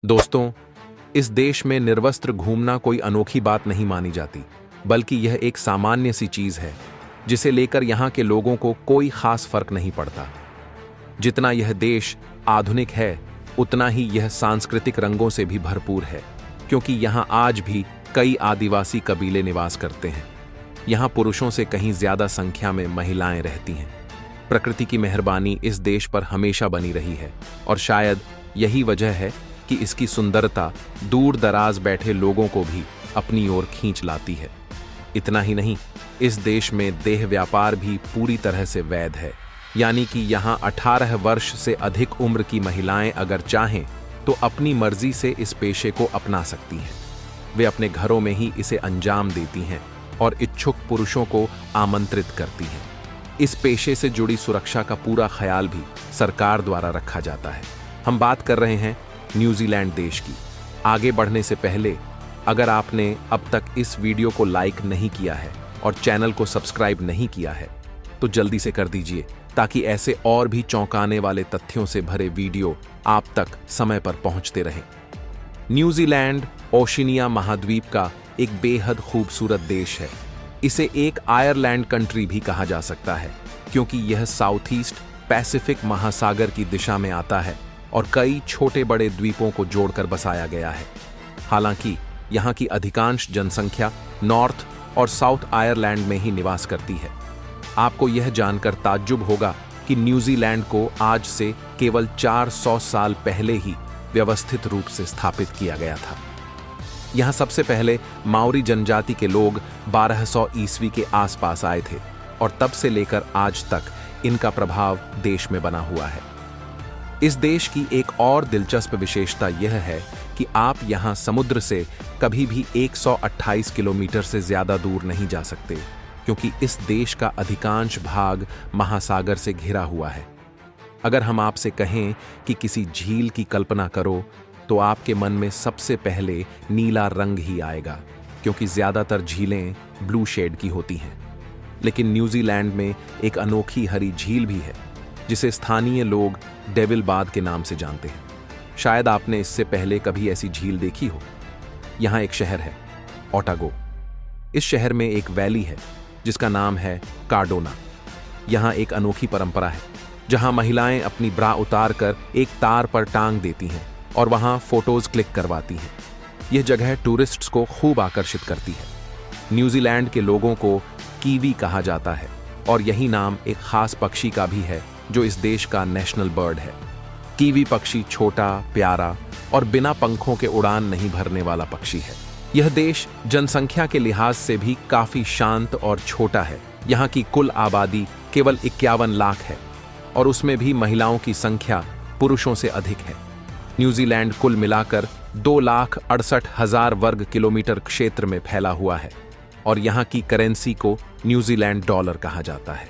दोस्तों, इस देश में निर्वस्त्र घूमना कोई अनोखी बात नहीं मानी जाती, बल्कि यह एक सामान्य सी चीज है जिसे लेकर यहाँ के लोगों को कोई खास फर्क नहीं पड़ता। जितना यह देश आधुनिक है, उतना ही यह सांस्कृतिक रंगों से भी भरपूर है, क्योंकि यहाँ आज भी कई आदिवासी कबीले निवास करते हैं। यहाँ पुरुषों से कहीं ज्यादा संख्या में महिलाएं रहती हैं। प्रकृति की मेहरबानी इस देश पर हमेशा बनी रही है और शायद यही वजह है कि इसकी सुंदरता दूर दराज बैठे लोगों को भी अपनी ओर खींच लाती है। इतना ही नहीं, इस देश में देह व्यापार भी पूरी तरह से वैध है, यानी कि यहाँ 18 वर्ष से अधिक उम्र की महिलाएं अगर चाहें तो अपनी मर्जी से इस पेशे को अपना सकती हैं। वे अपने घरों में ही इसे अंजाम देती हैं और इच्छुक पुरुषों को आमंत्रित करती हैं। इस पेशे से जुड़ी सुरक्षा का पूरा ख्याल भी सरकार द्वारा रखा जाता है। हम बात कर रहे हैं न्यूजीलैंड देश की। आगे बढ़ने से पहले अगर आपने अब तक इस वीडियो को लाइक नहीं किया है और चैनल को सब्सक्राइब नहीं किया है तो जल्दी से कर दीजिए, ताकि ऐसे और भी चौंकाने वाले तथ्यों से भरे वीडियो आप तक समय पर पहुंचते रहें। न्यूजीलैंड ओशिनिया महाद्वीप का एक बेहद खूबसूरत देश है। इसे एक आयरलैंड कंट्री भी कहा जा सकता है, क्योंकि यह साउथ ईस्ट पैसिफिक महासागर की दिशा में आता है और कई छोटे बड़े द्वीपों को जोड़कर बसाया गया है। हालांकि यहाँ की अधिकांश जनसंख्या नॉर्थ और साउथ आयरलैंड में ही निवास करती है। आपको यह जानकर ताज्जुब होगा कि न्यूजीलैंड को आज से केवल 400 साल पहले ही व्यवस्थित रूप से स्थापित किया गया था। यहाँ सबसे पहले माओरी जनजाति के लोग 1200 ईस्वी के आसपास आए थे और तब से लेकर आज तक इनका प्रभाव देश में बना हुआ है। इस देश की एक और दिलचस्प विशेषता यह है कि आप यहाँ समुद्र से कभी भी 128 किलोमीटर से ज्यादा दूर नहीं जा सकते, क्योंकि इस देश का अधिकांश भाग महासागर से घिरा हुआ है। अगर हम आपसे कहें कि किसी झील की कल्पना करो तो आपके मन में सबसे पहले नीला रंग ही आएगा, क्योंकि ज्यादातर झीलें ब्लू शेड की होती हैं। लेकिन न्यूजीलैंड में एक अनोखी हरी झील भी है, जिसे स्थानीय लोग डेविल बाथ के नाम से जानते हैं। शायद आपने इससे पहले कभी ऐसी झील देखी हो। यहाँ एक शहर है, ओटागो। इस शहर में एक वैली है जिसका नाम है कार्डोना। यहाँ एक अनोखी परंपरा है जहाँ महिलाएं अपनी ब्रा उतार कर एक तार पर टांग देती हैं और वहाँ फोटोज क्लिक करवाती हैं। यह जगह टूरिस्ट्स को खूब आकर्षित करती है। न्यूजीलैंड के लोगों को कीवी कहा जाता है और यही नाम एक खास पक्षी का भी है जो इस देश का नेशनल बर्ड है। कीवी पक्षी छोटा, प्यारा और बिना पंखों के उड़ान नहीं भरने वाला पक्षी है। यह देश जनसंख्या के लिहाज से भी काफी शांत और छोटा है। यहाँ की कुल आबादी केवल 51 लाख है और उसमें भी महिलाओं की संख्या पुरुषों से अधिक है। न्यूजीलैंड कुल मिलाकर 2,68,000 वर्ग किलोमीटर क्षेत्र में फैला हुआ है और यहाँ की करेंसी को न्यूजीलैंड डॉलर कहा जाता है,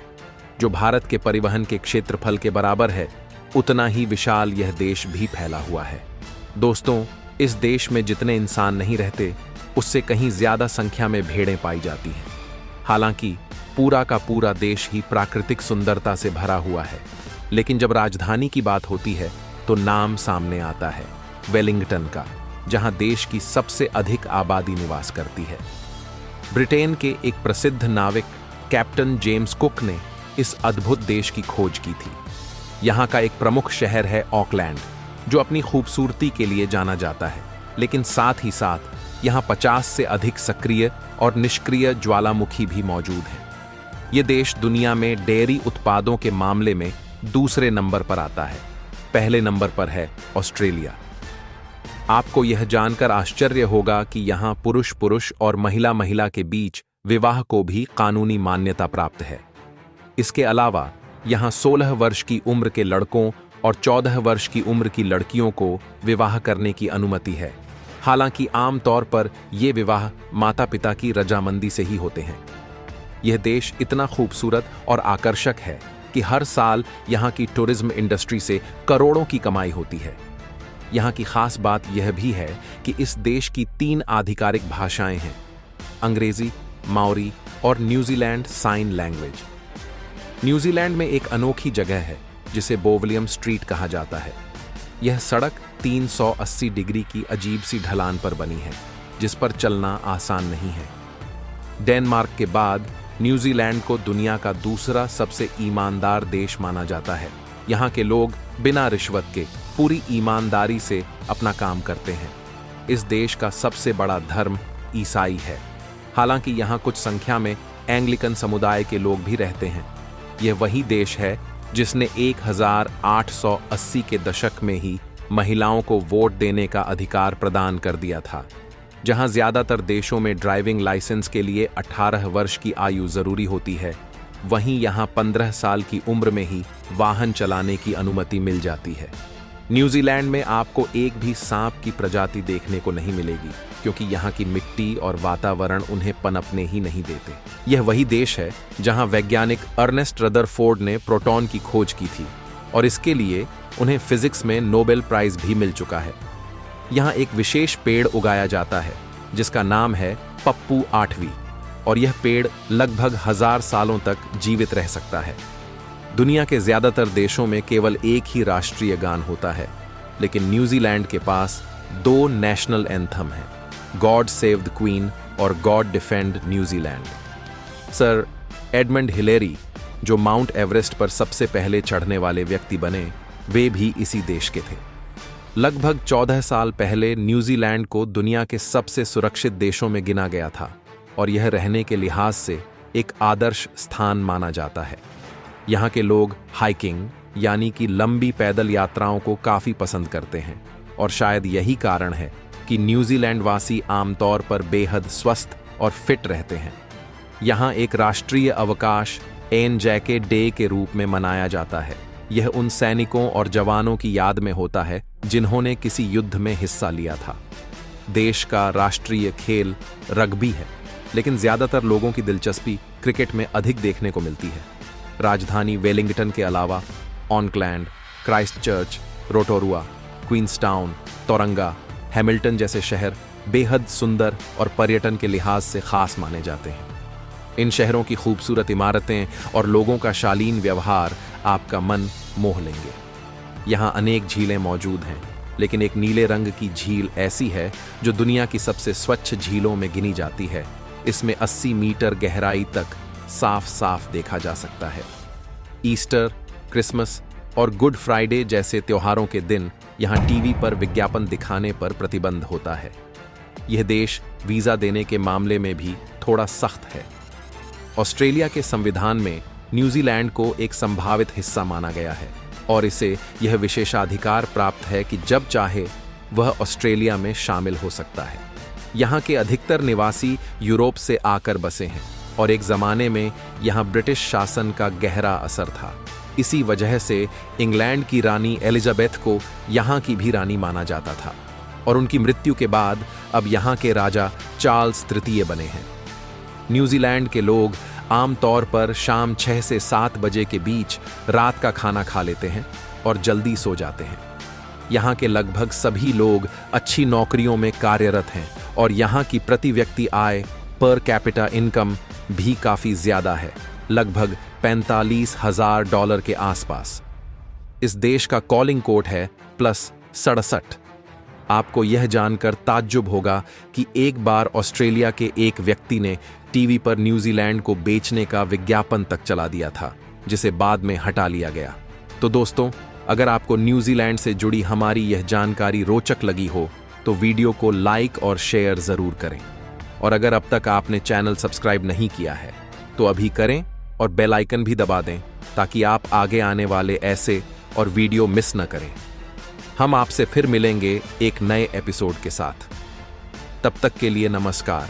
जो भारत के परिवहन के क्षेत्रफल के बराबर है। उतना ही विशाल यह देश भी फैला हुआ है। दोस्तों, इस देश में जितने इंसान नहीं रहते, उससे कहीं ज्यादा संख्या में भेड़ें पाई जाती हैं। हालांकि पूरा का पूरा देश ही प्राकृतिक सुंदरता से भरा हुआ है, लेकिन जब राजधानी की बात होती है तो नाम सामने आता है वेलिंगटन का, जहां देश की सबसे अधिक आबादी निवास करती है। ब्रिटेन के एक प्रसिद्ध नाविक कैप्टन जेम्स कुक ने इस अद्भुत देश की खोज की थी। यहाँ का एक प्रमुख शहर है ऑकलैंड, जो अपनी खूबसूरती के लिए जाना जाता है, लेकिन साथ ही साथ यहाँ 50 से अधिक सक्रिय और निष्क्रिय ज्वालामुखी भी मौजूद हैं। ये देश दुनिया में डेयरी उत्पादों के मामले में दूसरे नंबर पर आता है। पहले नंबर पर है ऑस्ट्रेलिया। आपको यह जानकर आश्चर्य होगा कि यहाँ पुरुष पुरुष और महिला महिला के बीच विवाह को भी कानूनी मान्यता प्राप्त है। इसके अलावा यहाँ 16 वर्ष की उम्र के लड़कों और 14 वर्ष की उम्र की लड़कियों को विवाह करने की अनुमति है। हालांकि आमतौर पर ये विवाह माता पिता की रजामंदी से ही होते हैं। यह देश इतना खूबसूरत और आकर्षक है कि हर साल यहाँ की टूरिज्म इंडस्ट्री से करोड़ों की कमाई होती है। यहाँ की खास बात यह भी है कि इस देश की 3 आधिकारिक भाषाएं हैं, अंग्रेजी, माओरी और न्यूजीलैंड साइन लैंग्वेज। न्यूजीलैंड में एक अनोखी जगह है जिसे बोवलियम स्ट्रीट कहा जाता है। यह सड़क 380 डिग्री की अजीब सी ढलान पर बनी है, जिस पर चलना आसान नहीं है। डेनमार्क के बाद न्यूजीलैंड को दुनिया का दूसरा सबसे ईमानदार देश माना जाता है। यहाँ के लोग बिना रिश्वत के पूरी ईमानदारी से अपना काम करते हैं। इस देश का सबसे बड़ा धर्म ईसाई है। हालांकि यहाँ कुछ संख्या में एंग्लिकन समुदाय के लोग भी रहते हैं। यह वही देश है जिसने 1880 के दशक में ही महिलाओं को वोट देने का अधिकार प्रदान कर दिया था। जहां ज्यादातर देशों में ड्राइविंग लाइसेंस के लिए 18 वर्ष की आयु जरूरी होती है, वहीं यहां 15 साल की उम्र में ही वाहन चलाने की अनुमति मिल जाती है। न्यूजीलैंड में आपको एक भी सांप की प्रजाति देखने को नहीं मिलेगी, क्योंकि यहाँ की मिट्टी और वातावरण उन्हें पनपने ही नहीं देते। यह वही देश है जहाँ वैज्ञानिक अर्नेस्ट रदरफोर्ड ने प्रोटॉन की खोज की थी और इसके लिए उन्हें फिजिक्स में नोबेल प्राइज भी मिल चुका है। यहाँ एक विशेष पेड़ उगाया जाता है जिसका नाम है पप्पू आठवीं, और यह पेड़ लगभग 1000 सालों तक जीवित रह सकता है। दुनिया के ज्यादातर देशों में केवल एक ही राष्ट्रीय गान होता है, लेकिन न्यूजीलैंड के पास 2 नेशनल एंथम हैं, गॉड सेव द क्वीन और God defend New Zealand. Sir Edmund Hillary, जो माउंट एवरेस्ट पर सबसे पहले चढ़ने वाले व्यक्ति बने, वे भी इसी देश के थे। लगभग 14 साल पहले न्यूजीलैंड को दुनिया के सबसे सुरक्षित देशों में गिना गया था और यह रहने के लिहाज से एक आदर्श स्थान माना जाता है। यहाँ के लोग हाइकिंग यानी कि लंबी पैदल यात्राओं को काफी पसंद करते हैं और शायद यही कारण है कि न्यूजीलैंड वासी आमतौर पर बेहद स्वस्थ और फिट रहते हैं। यहाँ एक राष्ट्रीय अवकाश एनजेके डे के रूप में मनाया जाता है। यह उन सैनिकों और जवानों की याद में होता है जिन्होंने किसी युद्ध में हिस्सा लिया था। देश का राष्ट्रीय खेल रग्बी है, लेकिन ज्यादातर लोगों की दिलचस्पी क्रिकेट में अधिक देखने को मिलती है। राजधानी वेलिंगटन के अलावा Auckland, Christchurch, Rotorua, Queenstown, Tauranga, Hamilton जैसे शहर बेहद सुंदर और पर्यटन के लिहाज से खास माने जाते हैं। इन शहरों की खूबसूरत इमारतें और लोगों का शालीन व्यवहार आपका मन मोह लेंगे। यहाँ अनेक झीलें मौजूद हैं, लेकिन एक नीले रंग की झील ऐसी है जो दुनिया की सबसे स्वच्छ झीलों में गिनी जाती है। इसमें 80 मीटर गहराई तक साफ साफ देखा जा सकता है। ईस्टर, क्रिसमस और गुड फ्राइडे जैसे त्योहारों के दिन यहाँ टीवी पर विज्ञापन दिखाने पर प्रतिबंध होता है। यह देश वीजा देने के मामले में भी थोड़ा सख्त है। ऑस्ट्रेलिया के संविधान में न्यूजीलैंड को एक संभावित हिस्सा माना गया है और इसे यह विशेषाधिकार प्राप्त है कि जब चाहे वह ऑस्ट्रेलिया में शामिल हो सकता है। यहाँ के अधिकतर निवासी यूरोप से आकर बसे हैं और एक जमाने में यहाँ ब्रिटिश शासन का गहरा असर था। इसी वजह से इंग्लैंड की रानी एलिजाबेथ को यहाँ की भी रानी माना जाता था और उनकी मृत्यु के बाद अब यहाँ के राजा चार्ल्स तृतीय बने हैं। न्यूजीलैंड के लोग आमतौर पर शाम 6 से 7 बजे के बीच रात का खाना खा लेते हैं और जल्दी सो जाते हैं। यहाँ के लगभग सभी लोग अच्छी नौकरियों में कार्यरत हैं और यहाँ की प्रति व्यक्ति आय पर कैपिटा इनकम भी काफी ज्यादा है, लगभग $45,000 के आसपास। इस देश का कॉलिंग कोड है +67। आपको यह जानकर ताज्जुब होगा कि एक बार ऑस्ट्रेलिया के एक व्यक्ति ने टीवी पर न्यूजीलैंड को बेचने का विज्ञापन तक चला दिया था, जिसे बाद में हटा लिया गया। तो दोस्तों, अगर आपको न्यूजीलैंड से जुड़ी हमारी यह जानकारी रोचक लगी हो तो वीडियो को लाइक और शेयर जरूर करें, और अगर अब तक आपने चैनल सब्सक्राइब नहीं किया है तो अभी करें और बेल आइकन भी दबा दें ताकि आप आगे आने वाले ऐसे और वीडियो मिस न करें। हम आपसे फिर मिलेंगे एक नए एपिसोड के साथ। तब तक के लिए नमस्कार।